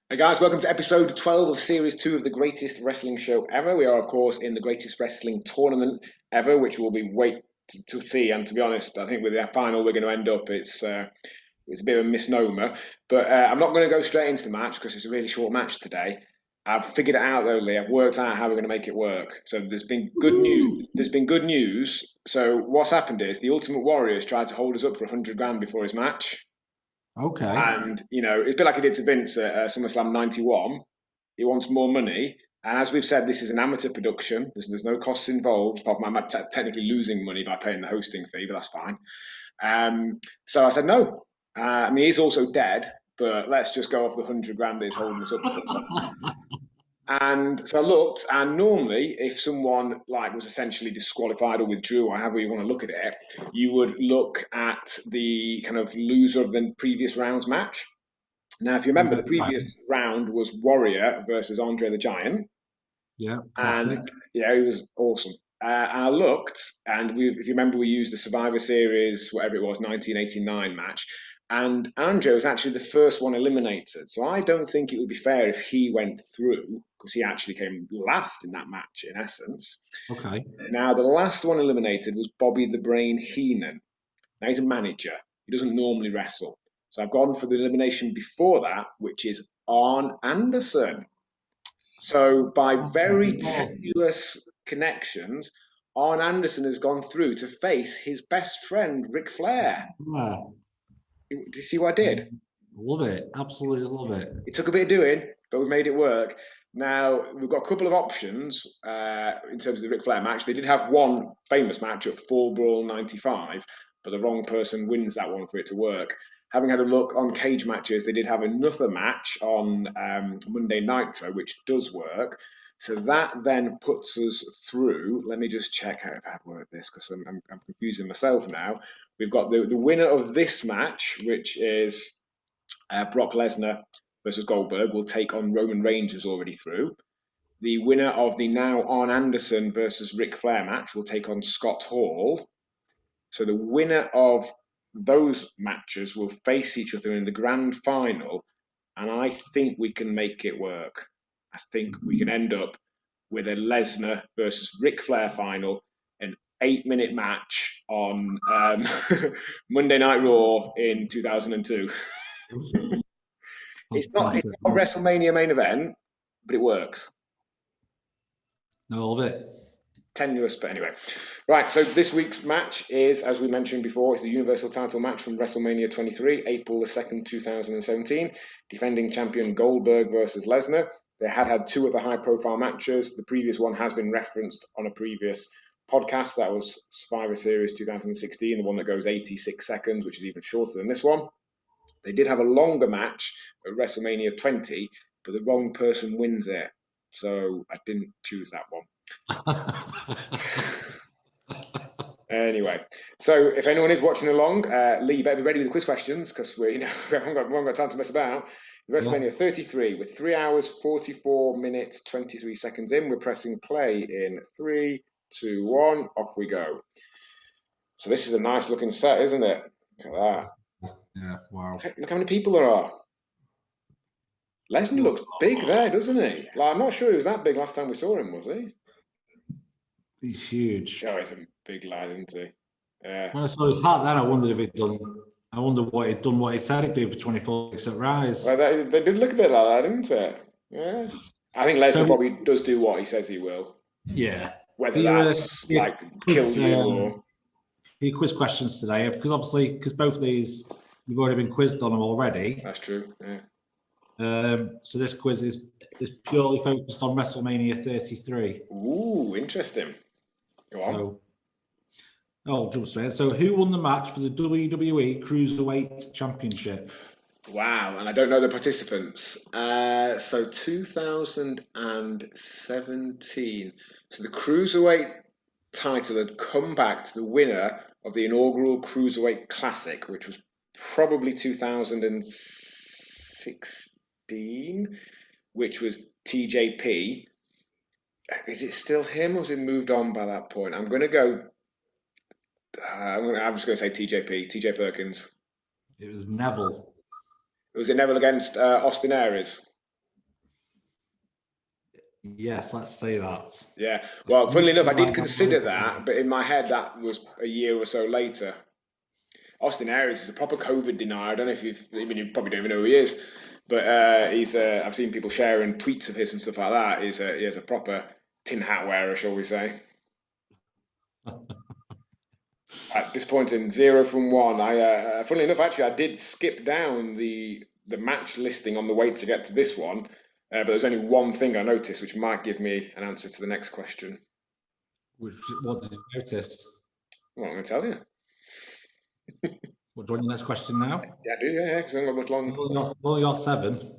Hey guys, welcome to episode 12 of series 2 of the greatest wrestling show ever. We are, of course, in the greatest wrestling tournament ever, which will be wait to see. And to be honest, I think with the final we're going to end up, it's a bit of a misnomer. But I'm not going to go straight into the match because it's a really short match today. I've figured it out though, Lee. I've worked out how we're going to make it work. So there's been good news. Woohoo! There's been good news. So what's happened is the Ultimate Warriors tried to hold us up for 100 grand before his match. Okay. And, it's a bit like he did to Vince at SummerSlam 91. He wants more money. And as we've said, this is an amateur production. There's no costs involved, apart from I'm technically losing money by paying the hosting fee, but that's fine. So I said no. I mean, he's also dead, but let's just go off the 100 grand that he's holding us up for. And so I looked, and normally, if someone like was essentially disqualified or withdrew, or however you want to look at it, you would look at the kind of loser of the previous round's match. Now, if you remember, the Right. previous round was Warrior versus Andre the Giant, Yeah. and Classic. yeah, he was awesome. And I looked, and if you remember, we used the Survivor Series, whatever it was, 1989 match, and Andre was actually the first one eliminated. So I don't think it would be fair if he went through, because he actually came last in that match, in essence. Okay. Now, the last one eliminated was Bobby the Brain Heenan. Now, he's a manager, he doesn't normally wrestle. So I've gone for the elimination before that, which is Arn Anderson. So, by very Oh, tenuous connections, Arn Anderson has gone through to face his best friend, Ric Flair. yeah. Do you see what I did? Love it. Absolutely love it. It took a bit of doing, but we made it work. Now, we've got a couple of options in terms of the Ric Flair match. They did have one famous match at Fall Brawl 95, but the wrong person wins that one for it to work. Having had a look on cage matches, they did have another match on Monday Nitro, which does work. So that then puts us through. Let me just check out if I've worked this because I'm confusing myself now. We've got the winner of this match, which is Brock Lesnar versus Goldberg, will take on Roman Reigns, who's already through. The winner of the now Arn Anderson versus Ric Flair match will take on Scott Hall. So the winner of those matches will face each other in the grand final, and I think we can make it work. I think we can end up with a Lesnar versus Ric Flair final, an 8 minute match on Monday Night Raw in 2002. It's Fantastic. not a WrestleMania main event, but it works. No, love it. Tenuous, but anyway. Right, so this week's match is, as we mentioned before, it's the Universal title match from WrestleMania 23, April the 2nd, 2017. Defending champion Goldberg versus Lesnar. They had two other high profile matches. The previous one has been referenced on a previous podcast. That was Survivor Series 2016, the one that goes 86 seconds, which is even shorter than this one. They did have a longer match at WrestleMania 20, but the wrong person wins it. So I didn't choose that one. Anyway, so if anyone is watching along, Lee, you better be ready with the quiz questions because we haven't got time to mess about. Yeah. WrestleMania 33 with 3 hours 44 minutes 23 seconds in. We're pressing play in 3, 2, 1. Off we go. So this is a nice looking set, isn't it? Look at that. Yeah. Wow. Look how many people there are. Lesnar looks big there, doesn't he? Like, I'm not sure he was that big last time we saw him, was he? He's huge. Oh, he's a big lad, isn't he? Yeah. When I saw his hat, then I wondered if he'd done. I wonder what he'd done. What he said he'd do for 24 weeks at Well, Rise. they did look a bit like that, didn't it? Yeah. I think Lesnar So probably does do what he says he will, yeah, for whether your that's your like kill quiz you or. your quiz questions today, because obviously because both of these you've already been quizzed on them already. That's true. Yeah. So this quiz is purely focused on WrestleMania 33. Ooh, interesting. Go on. So I'll jump straight. So who won the match for the WWE Cruiserweight Championship? Wow, and I don't know the participants. So 2017. So the cruiserweight title had come back to the winner of the inaugural Cruiserweight Classic, which was probably 2016, which was TJP. Is it still him or has it moved on by that point? I'm going to go. I'm just going to say TJP, TJ Perkins. It was Neville. Was it Neville against Austin Aries? Yes, let's say that. Yeah. Well, funnily Missed enough, it I by did that consider little bit. that, but in my head, that was a year or so later. Austin Aries is a proper COVID denier. I don't know if you probably don't even know who he is, but I've seen people sharing tweets of his and stuff like that. He has a proper tin hat wearer, shall we say. Disappointing, 0 from 1. Funnily enough, actually, I did skip down the match listing on the way to get to this one, but there's only one thing I noticed, which might give me an answer to the next question. What did you notice? Well, I'm going to tell you. What, do you want your next question now? Yeah, I do, yeah, because we haven't got much long. Well, you're 7.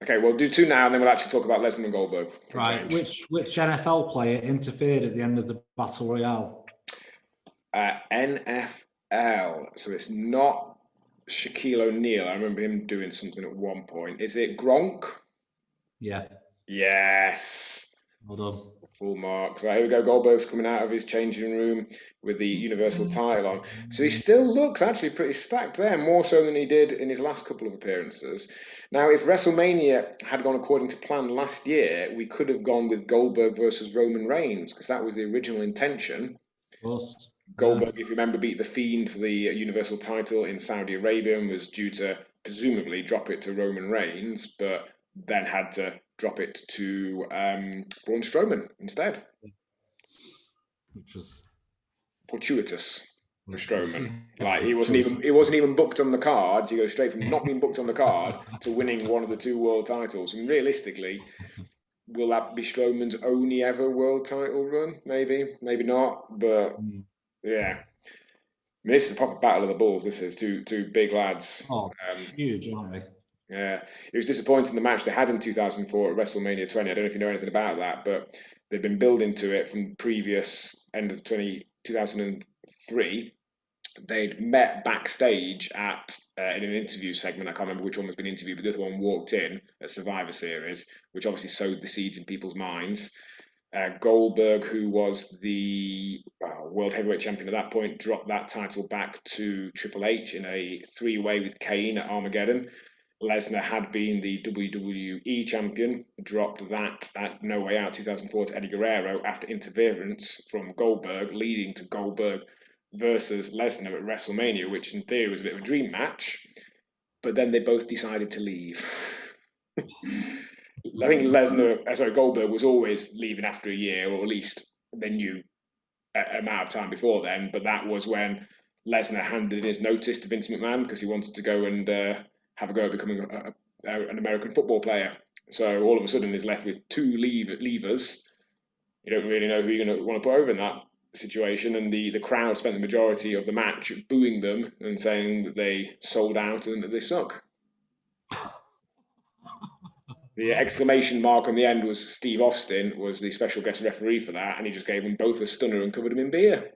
Okay, we'll do 2 now, and then we'll actually talk about Lesnar and Goldberg for a Right. change. Which NFL player interfered at the end of the Battle Royale? NFL. So it's not Shaquille O'Neal. I remember him doing something at one point. Is it Gronk? Yeah. Yes. Well done. Full marks. Right, here we go. Goldberg's coming out of his changing room with the Universal title on. So he still looks actually pretty stacked there, more so than he did in his last couple of appearances. Now, if WrestleMania had gone according to plan last year, we could have gone with Goldberg versus Roman Reigns, because that was the original intention. Of course. Goldberg, if you remember, beat The Fiend for the Universal title in Saudi Arabia and was due to presumably drop it to Roman Reigns, but then had to drop it to Braun Strowman instead. Which was Fortuitous for Strowman. yeah, Like choice. he wasn't even booked on the card. You go straight from not being booked on the card to winning one of the 2 world titles. And realistically, will that be Strowman's only ever world title run? Maybe, maybe not. But yeah, I mean, this is a proper battle of the bulls. This is two big lads. Oh, huge, aren't they? Yeah, it was disappointing the match they had in 2004 at WrestleMania 20. I don't know if you know anything about that, but they've been building to it from the previous end of 2003. They'd met backstage at in an interview segment. I can't remember which one was being interviewed, but the other one walked in at Survivor Series, which obviously sowed the seeds in people's minds. Goldberg, who was the world heavyweight champion at that point, dropped that title back to Triple H in a 3-way with Kane at Armageddon. Lesnar had been the WWE champion, dropped that at No Way Out 2004 to Eddie Guerrero after interference from Goldberg, leading to Goldberg versus Lesnar at WrestleMania, which in theory was a bit of a dream match. But then they both decided to leave. I think Goldberg was always leaving after a year, or at least they knew an amount of time before then. But that was when Lesnar handed in his notice to Vince McMahon because he wanted to go and have a go at becoming an American football player. So all of a sudden, he's left with 2 levers. You don't really know who you're going to want to put over in that situation. And the crowd spent the majority of the match booing them and saying that they sold out and that they suck. The exclamation mark on the end was Steve Austin was the special guest referee for that, and he just gave them both a stunner and covered them in beer.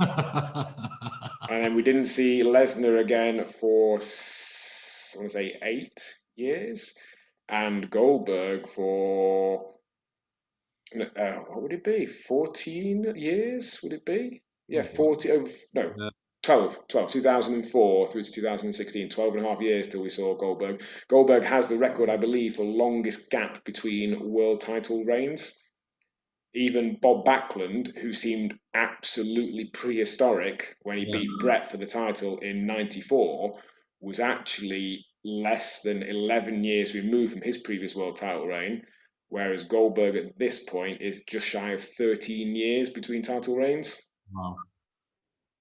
And then we didn't see Lesnar again for, I want to say, 8 years, and Goldberg for, what would it be? 14 years, would it be? Yeah, 40, no, Yeah. 12, 2004 through to 2016, 12 and a half years till we saw Goldberg. Goldberg has the record, I believe, for longest gap between world title reigns. Even Bob Backlund, who seemed absolutely prehistoric when he beat Brett for the title in '94, was actually less than 11 years removed from his previous world title reign, whereas Goldberg at this point is just shy of 13 years between title reigns. Wow.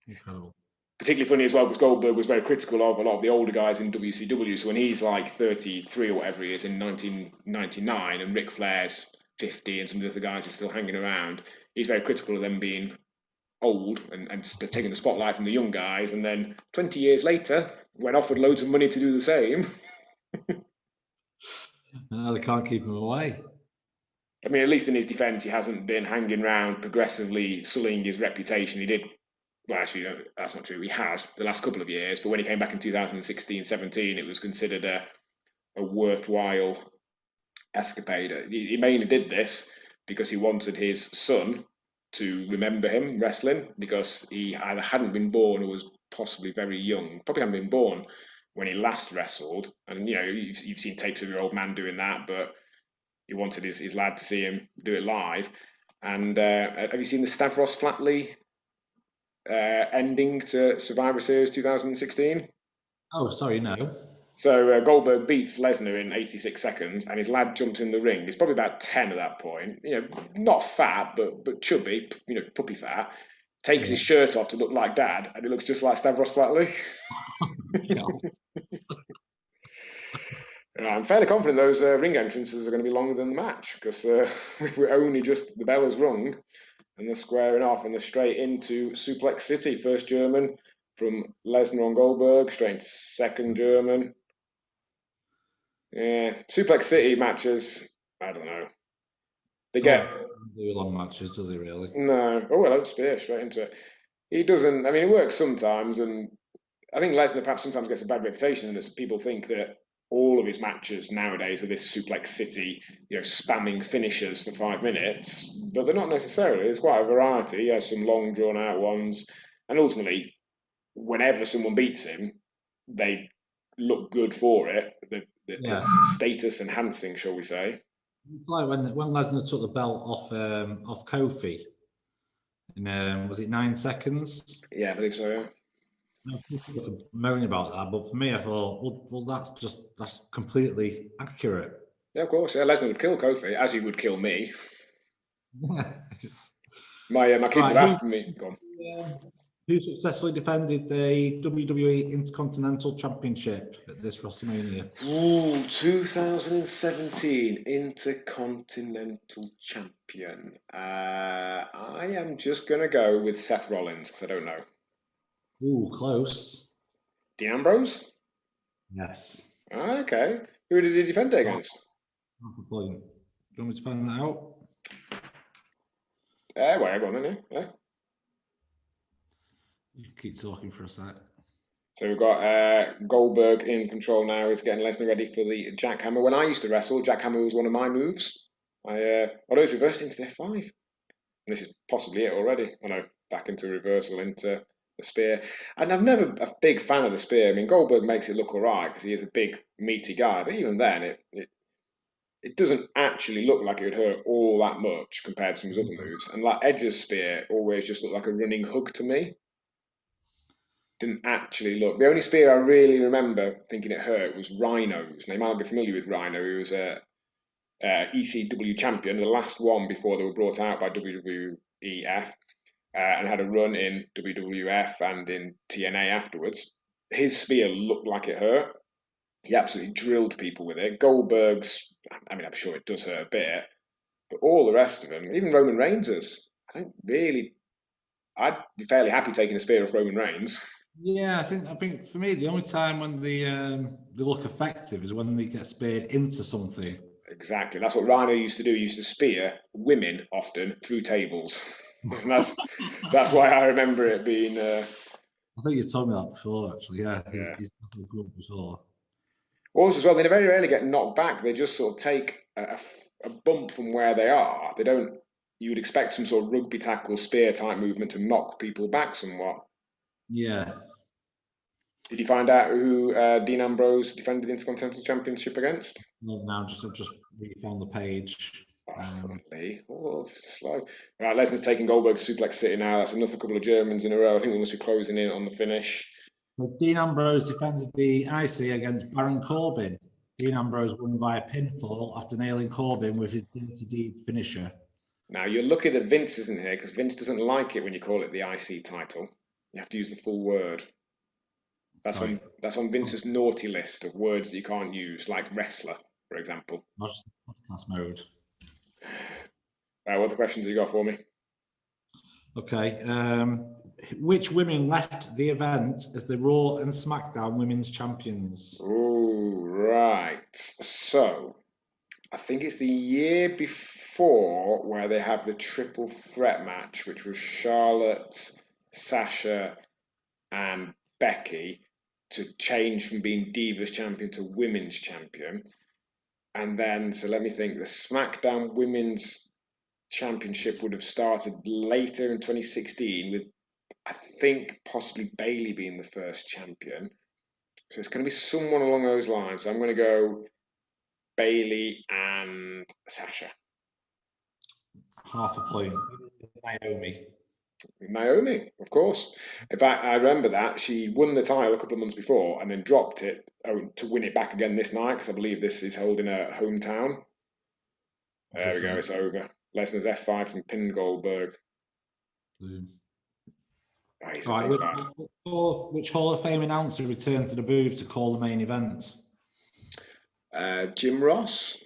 Incredible. Particularly funny as well because Goldberg was very critical of a lot of the older guys in WCW. So when he's like 33 or whatever he is in 1999 and Ric Flair's 50 and some of the other guys are still hanging around, he's very critical of them being old and taking the spotlight from the young guys. And then 20 years later, when offered loads of money to do the same. No, they can't keep him away. I mean, at least in his defence, he hasn't been hanging around progressively sullying his reputation. He did. Well, actually, no, that's not true. He has the last couple of years, but when he came back in 2016-17, it was considered a worthwhile escapade. He mainly did this because he wanted his son to remember him wrestling because he either hadn't been born or was possibly very young. Probably hadn't been born when he last wrestled. And you know, you've seen tapes of your old man doing that, but he wanted his lad to see him do it live. And have you seen the Stavros Flatley ending to Survivor Series 2016? Oh, sorry, no. So Goldberg beats Lesnar in 86 seconds, and his lad jumps in the ring. He's probably about 10 at that point. Not fat, but chubby. Puppy fat. Takes Yeah. his shirt off to look like dad, and he looks just like Stavros Flatley. Yeah. I'm fairly confident those ring entrances are going to be longer than the match because we're only just the bell has rung and they're squaring off and they're straight into Suplex City. First German from Lesnar on Goldberg, straight into second German. Yeah, Suplex City matches. I don't know. They get Don't do long matches, does he really? no. Oh well, Spear straight into it. He doesn't. I mean, it works sometimes, and I think Lesnar perhaps sometimes gets a bad reputation, and people think that all of his matches nowadays are this Suplex City, spamming finishers for 5 minutes, but they're not necessarily. There's quite a variety. He has some long, drawn out ones, and ultimately, whenever someone beats him, they look good for it. Yeah. It's status enhancing, shall we say? It's like when Lesnar took the belt off Kofi in was it 9 seconds? Yeah, I believe so. Yeah. Now, people could moan about that, but for me, I thought, well, that's completely accurate. Yeah, of course. Yeah, Lesnar would kill Kofi as he would kill me. Yes. My kids Right, have asked me. Go on. who successfully defended the WWE Intercontinental Championship at this WrestleMania? Ooh, 2017 Intercontinental Champion. I am just going to go with Seth Rollins because I don't know. Ooh, close. Dean Ambrose? Yes. Okay. Who did he defend it against? Half a point. Do you want me to find that out? Well, go on then, yeah. You can keep talking for a sec. So we've got Goldberg in control now. He's getting Lesnar ready for the jackhammer. When I used to wrestle, jackhammer was one of my moves. Although it's reversed into the F5. And this is possibly it already. I know, back into reversal into the spear. And I'm never a big fan of the spear. I mean, Goldberg makes it look all right because he is a big, meaty guy. But even then, it doesn't actually look like it would hurt all that much compared to some of his other moves. And like Edge's spear always just looked like a running hug to me. Didn't actually look. The only spear I really remember thinking it hurt was Rhino's. Now, you might not be familiar with Rhino. He was a ECW champion, the last one before they were brought out by WWEF, and had a run in WWF and in TNA afterwards. His spear looked like it hurt. He absolutely drilled people with it. Goldberg's, I mean, I'm sure it does hurt a bit, but all the rest of them, even Roman Reigns's, I don't really. I'd be fairly happy taking a spear off Roman Reigns. Yeah, I think for me the only time when they look effective is when they get speared into something. Exactly. That's what Rhino used to do. He used to spear women often through tables. And that's why I remember it being. I think you told me that before, actually. Yeah, Yeah. he's definitely good before. Also, as well, they very rarely get knocked back. They just sort of take a bump from where they are. They don't. You would expect some sort of rugby tackle spear type movement to knock people back somewhat. Yeah. Did you find out who Dean Ambrose defended the Intercontinental Championship against? Well, now I've just really found the page. Oh, Lee. Oh, it's slow. Right, Lesnar's taking Goldberg's Suplex City now. That's another couple of Germans in a row. I think we must be closing in on the finish. So Dean Ambrose defended the IC against Baron Corbin. Dean Ambrose won by a pinfall after nailing Corbin with his Dirty Deed finisher. Now, you're lucky that Vince isn't here because Vince doesn't like it when you call it the IC title. You have to use the full word. Sorry, That's on Vince's naughty list of words that you can't use, like wrestler, for example. not just podcast mode. What other questions have you got for me? Okay. Which women left the event as the Raw and SmackDown Women's Champions? Oh, right. So, I think it's the year before where they have the triple threat match, which was Charlotte, Sasha, and Becky to change from being Divas champion to Women's champion. And then, so let me think, the SmackDown Women's Championship would have started later in 2016 with, I think, possibly Bayley being the first champion. So it's going to be someone along those lines. So I'm going to go Bailey and Sasha. Half a point. Naomi. Naomi, of course. In fact, I remember that she won the title a couple of months before and then dropped it to win it back again this night because I believe this is held in her hometown. What's There we this go, say? it's over. Lesnar's F5 from Pin Goldberg. Boom. Oh, he's All right, bad. which Hall of Fame announcer returned to the booth to call the main event? Jim Ross.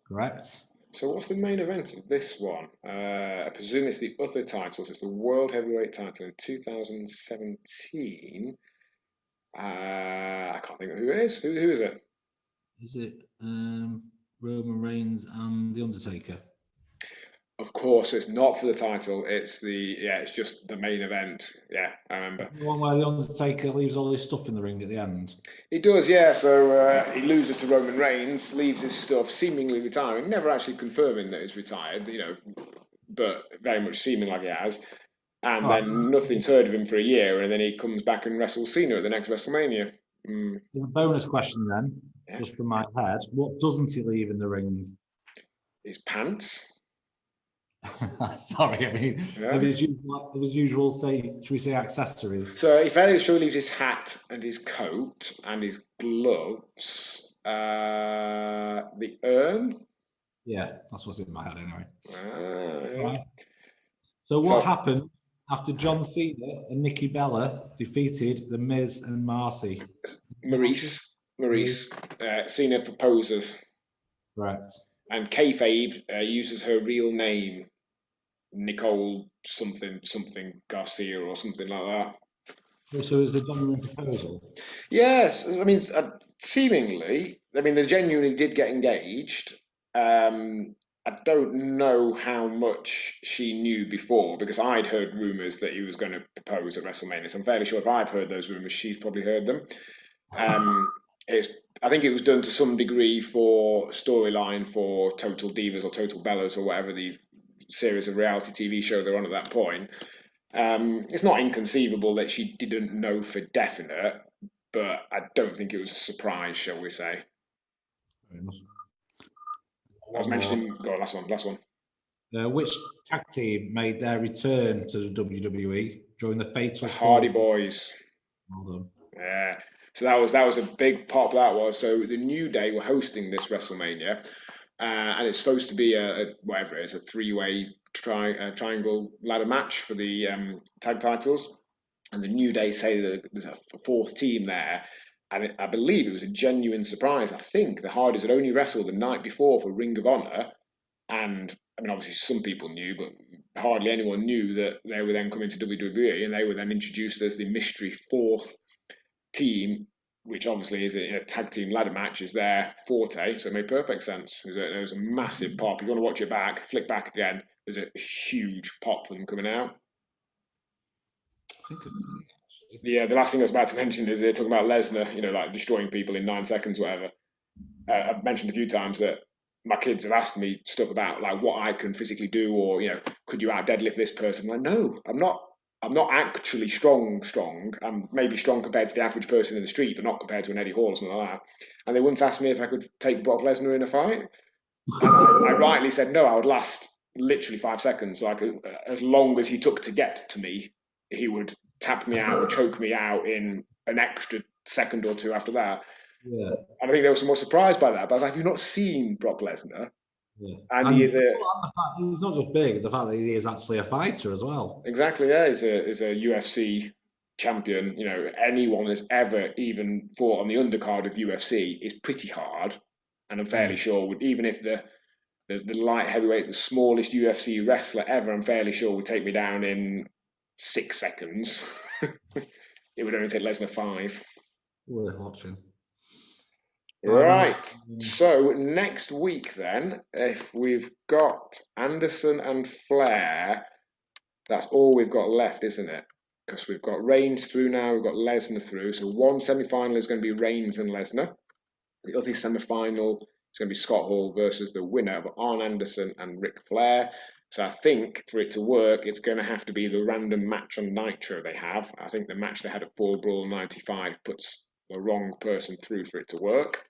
Correct. So what's the main event of this one? I presume it's the other title. So it's the World Heavyweight title in 2017. I can't think of who it is. Who is it? Is it Roman Reigns and The Undertaker? Of course, it's not for the title. It's just the main event. Yeah, I remember. The one where The Undertaker leaves all his stuff in the ring at the end. He does, yeah. So he loses to Roman Reigns, leaves his stuff, seemingly retiring, never actually confirming that he's retired, but very much seeming like he has. And All right, then nothing's heard of him for a year, and then he comes back and wrestles Cena at the next WrestleMania. there's a bonus question then, Yeah. just from my head. What doesn't he leave in the ring? His pants. Sorry, I mean, Yeah. of his usual, say, should we say, accessories? So he fairly sure leaves his hat and his coat and his gloves. The urn. Yeah, that's what's in my head anyway. Yeah. Right. So what So happened after John Cena and Nikki Bella defeated The Miz and Marcy? Maurice. Cena proposes, Correct. and kayfabe uses her real name, Nicole something Garcia or something like that. So it was a genuine proposal. Yes, I mean, seemingly, I mean, they genuinely did get engaged. I don't know how much she knew before because I'd heard rumours that he was going to propose at WrestleMania. So I'm fairly sure if I've heard those rumours, she's probably heard them. Um, I think it was done to some degree for storyline for Total Divas or Total Bellas or whatever the series of reality TV show they're on at that point. It's not inconceivable that she didn't know for definite, but I don't think it was a surprise, shall we say. I was One more. mentioning, go on, last one. Which tag team made their return to the WWE during the Fatal The Hardy 4? Boys. Well done. Yeah. So that was a big pop. That was so the New Day were hosting this WrestleMania, and it's supposed to be a whatever it is, a three-way triangle ladder match for the tag titles. And the New Day say that there's a fourth team there, and I believe it was a genuine surprise. I think the Hardys had only wrestled the night before for Ring of Honor, and I mean obviously some people knew, but hardly anyone knew that they were then coming to WWE, and they were then introduced as the mystery fourth team, which obviously is a tag team ladder match, is their forte. So it made perfect sense. There was a massive pop. If you want to watch it back, flick back again. There's a huge pop for them coming out. I think Yeah, the last thing I was about to mention is they're talking about Lesnar, like destroying people in 9 seconds, whatever. I've mentioned a few times that my kids have asked me stuff about like what I can physically do, or could you out deadlift this person? I'm like, no, I'm not. I'm not actually strong. I'm maybe strong compared to the average person in the street, but not compared to an Eddie Hall or something like that. And they once asked me if I could take Brock Lesnar in a fight, and I rightly said no. I would last literally 5 seconds. So I could, as long as he took to get to me, he would tap me out or choke me out in an extra second or two after that. yeah. And I think they were somewhat surprised by that. But I was like, have you not seen Brock Lesnar? Yeah. And he And is a the fact he's not just big, the fact that he is actually a fighter as well. exactly yeah, is a UFC champion. Anyone that's ever even fought on the undercard of UFC is pretty hard, and I'm fairly sure would even if the light heavyweight, the smallest UFC wrestler ever, I'm fairly sure would take me down in 6 seconds. It would only take Lesnar 5. Worth watching. Right. So next week, then, if we've got Anderson and Flair, that's all we've got left, isn't it? Because we've got Reigns through now, we've got Lesnar through. So one semi-final is going to be Reigns and Lesnar. The other semi-final is going to be Scott Hall versus the winner of Arn Anderson and Ric Flair. So I think for it to work, it's going to have to be the random match on Nitro they have. I think the match they had at 4 Brawl 95 puts the wrong person through for it to work.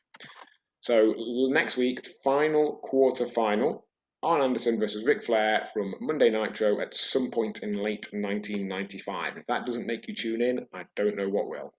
So next week, final quarter final, Arn Anderson versus Ric Flair from Monday Nitro at some point in late 1995. If that doesn't make you tune in, I don't know what will.